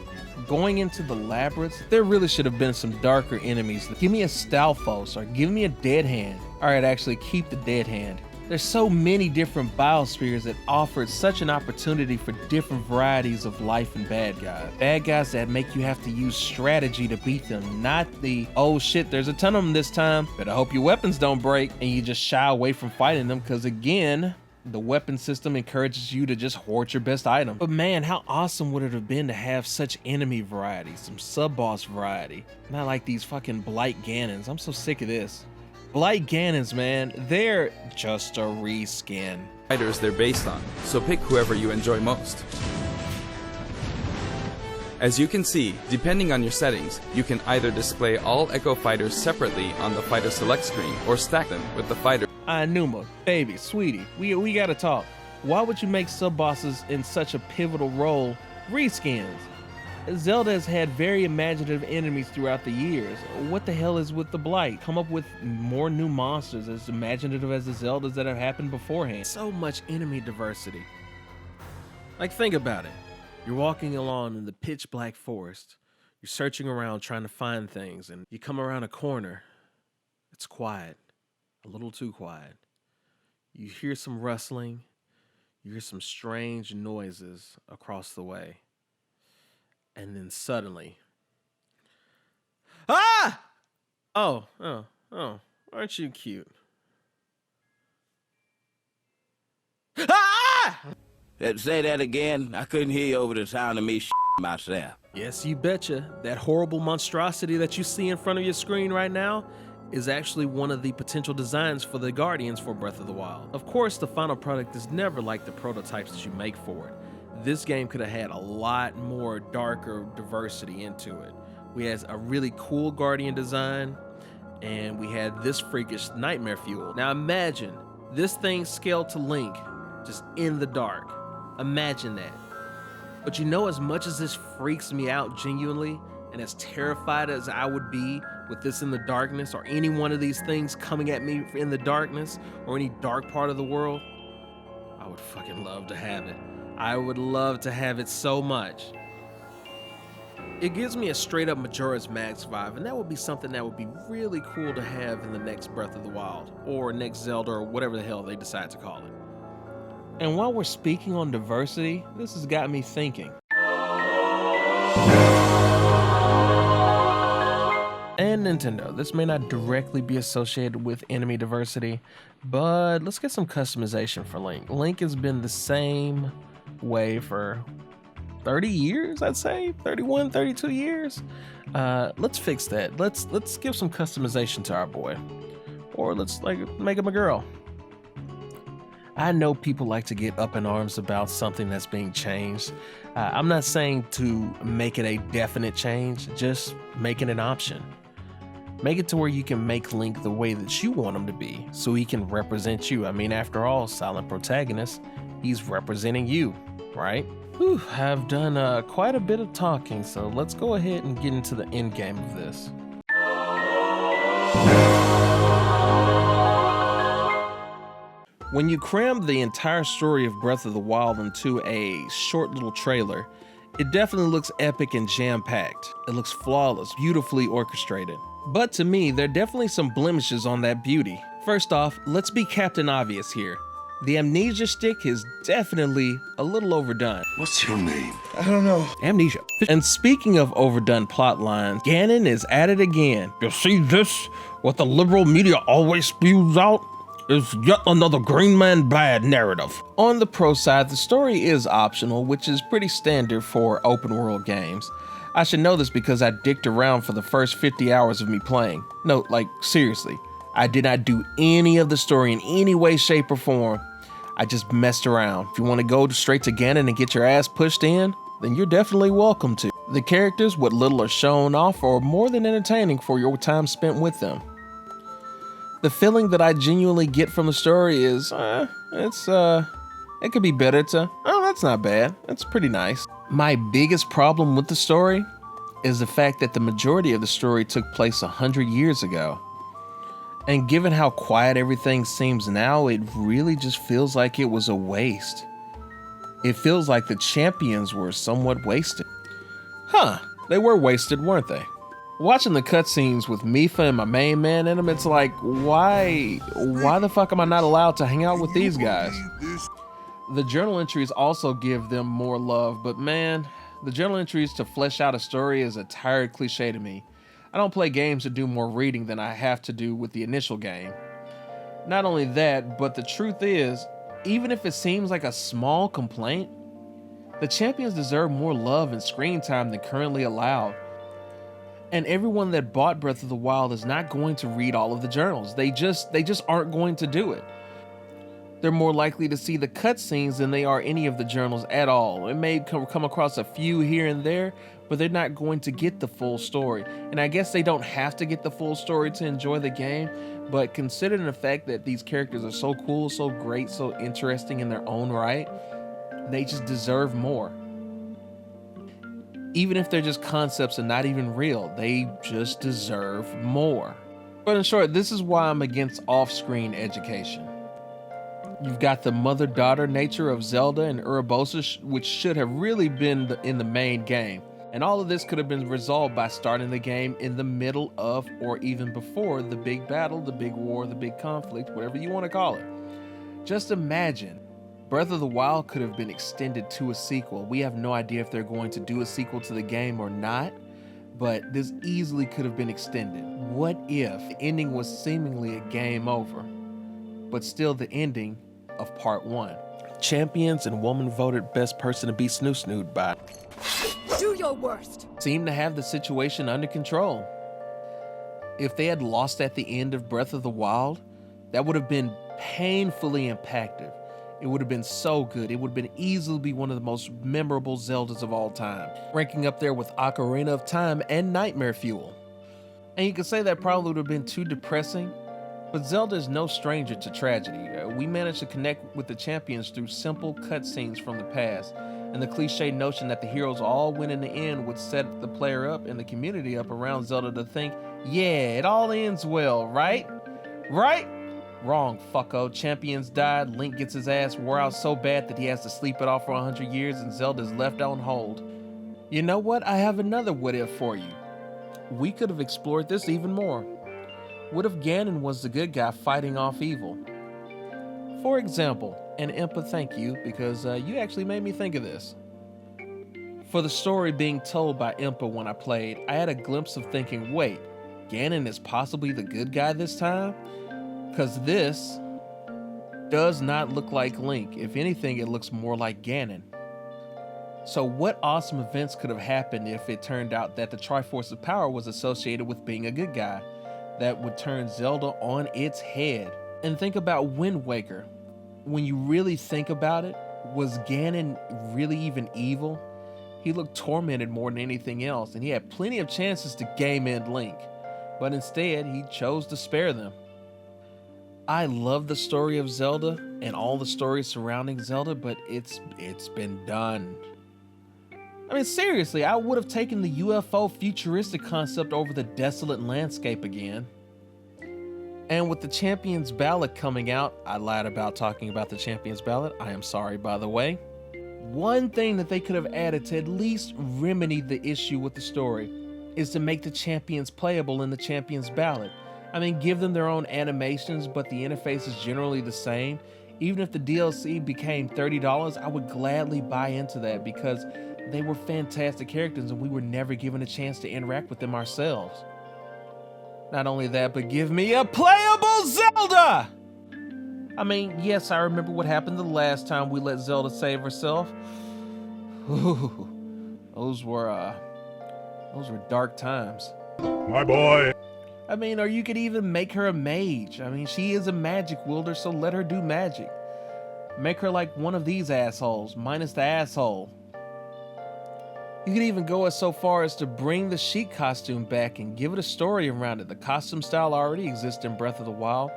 Going into the labyrinths, there really should have been some darker enemies. Give me a Stalfos, or give me a Dead Hand. Alright, actually keep the Dead Hand. There's so many different biospheres that offered such an opportunity for different varieties of life and bad guys. Bad guys that make you have to use strategy to beat them, not the, oh shit, there's a ton of them this time, but I hope your weapons don't break, and you just shy away from fighting them, because again, the weapon system encourages you to just hoard your best item. But man, how awesome would it have been to have such enemy variety, some sub-boss variety. Not like these fucking Blight Ganons. I'm so sick of this. Blight Ganons, man, they're just a reskin. Fighters they're based on, so pick whoever you enjoy most. As you can see, depending on your settings, you can either display all Echo Fighters separately on the Fighter Select screen, or stack them with the fighter. Aonuma, baby, sweetie, we gotta talk. Why would you make sub-bosses in such a pivotal role reskins? Zelda has had very imaginative enemies throughout the years. What the hell is with the Blight? Come up with more new monsters as imaginative as the Zeldas that have happened beforehand. So much enemy diversity. Like, think about it. You're walking along in the pitch black forest. You're searching around trying to find things, and you come around a corner. It's quiet. A little too quiet. You hear some rustling. You hear some strange noises across the way. And then suddenly, ah! Oh, aren't you cute? Ah! Say that again. I couldn't hear you over the sound of me myself. Yes, you betcha. That horrible monstrosity that you see in front of your screen right now is actually one of the potential designs for the Guardians for Breath of the Wild. Of course, the final product is never like the prototypes that you make for it. This game could have had a lot more darker diversity into it. We had a really cool Guardian design, and we had this freakish nightmare fuel. Now imagine this thing scaled to Link, just in the dark. Imagine that. But you know, as much as this freaks me out genuinely, and as terrified as I would be with this in the darkness, or any one of these things coming at me in the darkness, or any dark part of the world, I would fucking love to have it. I would love to have it so much. It gives me a straight up Majora's Mask vibe, and that would be something that would be really cool to have in the next Breath of the Wild, or next Zelda, or whatever the hell they decide to call it. And while we're speaking on diversity, this has got me thinking. And Nintendo, this may not directly be associated with enemy diversity, but let's get some customization for Link. Link has been the same way for 30 years, I'd say, 31, 32 years. Let's fix that. Let's give some customization to our boy, or let's make him a girl. I know people like to get up in arms about something that's being changed. I'm not saying to make it a definite change, just make it an option. Make it to where you can make Link the way that you want him to be, so he can represent you. I mean, after all, silent protagonist, he's representing you, right? Whew, I've done quite a bit of talking, so let's go ahead and get into the end game of this. When you cram the entire story of Breath of the Wild into a short little trailer, it definitely looks epic and jam-packed. It looks flawless, beautifully orchestrated. But to me, there are definitely some blemishes on that beauty. First off, let's be Captain Obvious here. The amnesia stick is definitely a little overdone. What's your name? I don't know. Amnesia. And speaking of overdone plot lines, Ganon is at it again. You see this? What the liberal media always spews out is yet another Green Man bad narrative. On the pro side, the story is optional, which is pretty standard for open world games. I should know this because I dicked around for the first 50 hours of me playing. No, like seriously, I did not do any of the story in any way, shape, or form. I just messed around. If you want to go straight to Ganon and get your ass pushed in, then you're definitely welcome to. The characters, what little are shown off, are more than entertaining for your time spent with them. The feeling that I genuinely get from the story is, it could be better to, oh, that's not bad. That's pretty nice. My biggest problem with the story is the fact that the majority of the story took place 100 years ago. And given how quiet everything seems now, it really just feels like it was a waste. It feels like the champions were somewhat wasted. Huh, they were wasted, weren't they? Watching the cutscenes with Mipha and my main man in them, it's like, why the fuck am I not allowed to hang out with these guys? The journal entries also give them more love, but man, the journal entries to flesh out a story is a tired cliche to me. I don't play games to do more reading than I have to do with the initial game. Not only that, but the truth is, even if it seems like a small complaint, the champions deserve more love and screen time than currently allowed. And everyone that bought Breath of the Wild is not going to read all of the journals. They just aren't going to do it. They're more likely to see the cutscenes than they are any of the journals at all. It may come across a few here and there, but they're not going to get the full story. And I guess they don't have to get the full story to enjoy the game, but considering the fact that these characters are so cool, so great, so interesting in their own right, they just deserve more. Even if they're just concepts and not even real, they just deserve more. But in short, this is why I'm against off-screen education. You've got the mother-daughter nature of Zelda and Urbosa, which should have really been in the main game. And all of this could have been resolved by starting the game in the middle of or even before the big battle, the big war, the big conflict, whatever you want to call it. Just imagine, Breath of the Wild could have been extended to a sequel. We have no idea if they're going to do a sequel to the game or not, but this easily could have been extended. What if the ending was seemingly a game over, but still the ending of part 1? Champions and woman voted best person to be snoo-snooed by. Do your worst. Seem to have the situation under control. If they had lost at the end of Breath of the Wild, that would have been painfully impactful. It would have been so good. It would have been easily be one of the most memorable Zeldas of all time, ranking up there with Ocarina of Time and Nightmare Fuel. And you could say that probably would have been too depressing, but Zelda is no stranger to tragedy. We managed to connect with the champions through simple cutscenes from the past, and the cliche notion that the heroes all win in the end would set the player up and the community up around Zelda to think, yeah, it all ends well, right? Right? Wrong, fucko. Champions died, Link gets his ass wore out so bad that he has to sleep it off for 100 years, and Zelda's left on hold. You know what? I have another what if for you. We could have explored this even more. What if Ganon was the good guy fighting off evil? For example, and Impa, thank you, because you actually made me think of this. For the story being told by Impa when I played, I had a glimpse of thinking, wait, Ganon is possibly the good guy this time? Because this does not look like Link. If anything, it looks more like Ganon. So what awesome events could have happened if it turned out that the Triforce of Power was associated with being a good guy? That would turn Zelda on its head. And think about Wind Waker. When you really think about it, was Ganon really even evil? He looked tormented more than anything else, and he had plenty of chances to game end Link. But instead, he chose to spare them. I love the story of Zelda and all the stories surrounding Zelda, but it's been done. I mean, seriously, I would have taken the UFO futuristic concept over the desolate landscape again. And with the Champion's Ballad coming out, I lied about talking about the Champion's Ballad. I am sorry, by the way. One thing that they could have added to at least remedy the issue with the story is to make the champions playable in the Champion's Ballad. I mean, give them their own animations, but the interface is generally the same. Even if the DLC became $30, I would gladly buy into that because they were fantastic characters and we were never given a chance to interact with them ourselves. Not only that, but give me a playable Zelda! I mean, yes, I remember what happened the last time we let Zelda save herself. Ooh, those were dark times. My boy. I mean, or you could even make her a mage. I mean, she is a magic wielder, so let her do magic. Make her like one of these assholes, minus the asshole. You could even go as so far as to bring the Sheik costume back and give it a story around it. The costume style already exists in Breath of the Wild.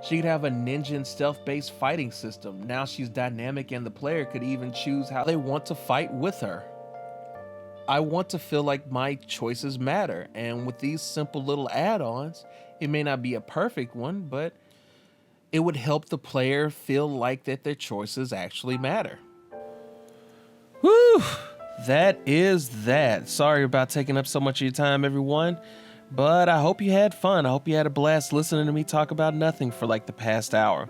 She could have a ninja and stealth-based fighting system. Now she's dynamic and the player could even choose how they want to fight with her. I want to feel like my choices matter, and with these simple little add-ons, it may not be a perfect one, but it would help the player feel like that their choices actually matter. Whew! That is that. Sorry about taking up so much of your time, everyone, but I hope you had fun. I hope you had a blast listening to me talk about nothing for like the past hour.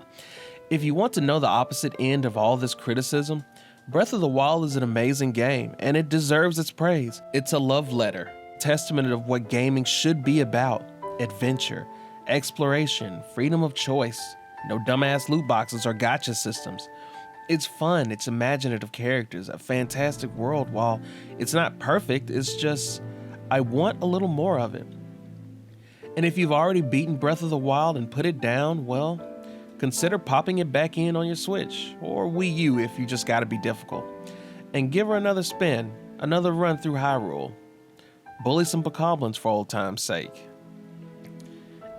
If you want to know the opposite end of all this criticism, Breath of the Wild is an amazing game, and it deserves its praise. It's a love letter, testament of what gaming should be about: adventure, exploration, freedom of choice, no dumbass loot boxes or gacha systems. It's fun, it's imaginative characters, a fantastic world. While it's not perfect, it's just, I want a little more of it. And if you've already beaten Breath of the Wild and put it down, well, consider popping it back in on your Switch, or Wii U if you just gotta be difficult, and give her another spin, another run through Hyrule. Bully some bokoblins for old time's sake.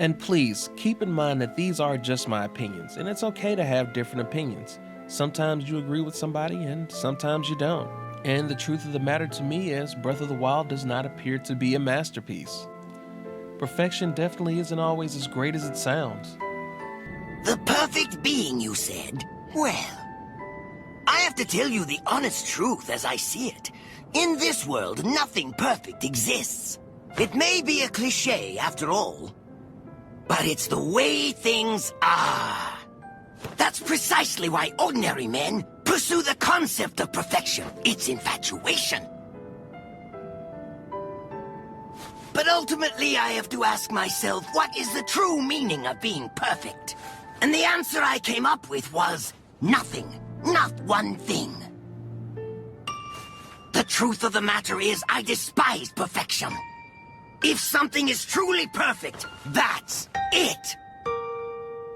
And please, keep in mind that these are just my opinions, and it's okay to have different opinions. Sometimes you agree with somebody, and sometimes you don't. And the truth of the matter to me is, Breath of the Wild does not appear to be a masterpiece. Perfection definitely isn't always as great as it sounds. The perfect being, you said? Well, I have to tell you the honest truth as I see it. In this world, nothing perfect exists. It may be a cliché after all, but it's the way things are. That's precisely why ordinary men pursue the concept of perfection. It's infatuation. But ultimately, I have to ask myself, what is the true meaning of being perfect? And the answer I came up with was nothing. Not one thing. The truth of the matter is, I despise perfection. If something is truly perfect, that's it.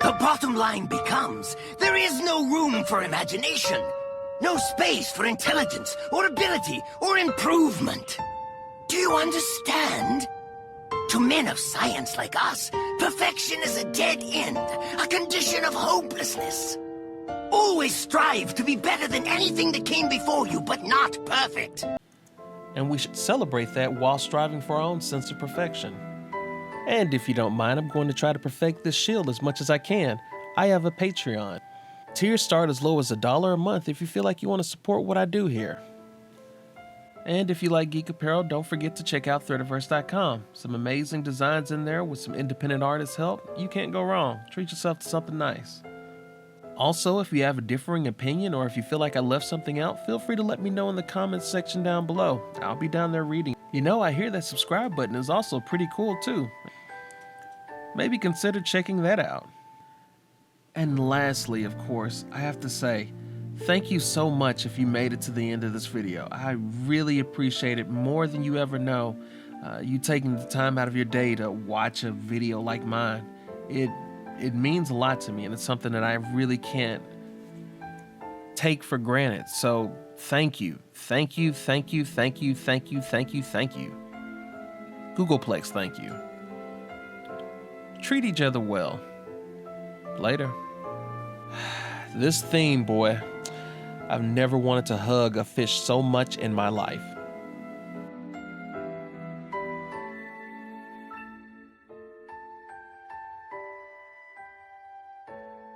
The bottom line becomes, there is no room for imagination. No space for intelligence, or ability, or improvement. Do you understand? To men of science like us, perfection is a dead end, a condition of hopelessness. Always strive to be better than anything that came before you, but not perfect. And we should celebrate that while striving for our own sense of perfection. And if you don't mind, I'm going to try to perfect this shield as much as I can. I have a Patreon. Tiers start as low as $1 a month if you feel like you want to support what I do here. And if you like geek apparel, don't forget to check out Threadiverse.com. Some amazing designs in there with some independent artists' help. You can't go wrong. Treat yourself to something nice. Also, if you have a differing opinion or if you feel like I left something out, feel free to let me know in the comments section down below. I'll be down there reading. You know, I hear that subscribe button is also pretty cool too. Maybe consider checking that out. And lastly, of course, I have to say, thank you so much if you made it to the end of this video. I really appreciate it more than you ever know. You taking the time out of your day to watch a video like mine. It means a lot to me, and it's something that I really can't take for granted. So thank you. Thank you, thank you, thank you, thank you, thank you, thank you. Googleplex, thank you. Treat each other well. Later. This theme, boy. I've never wanted to hug a fish so much in my life.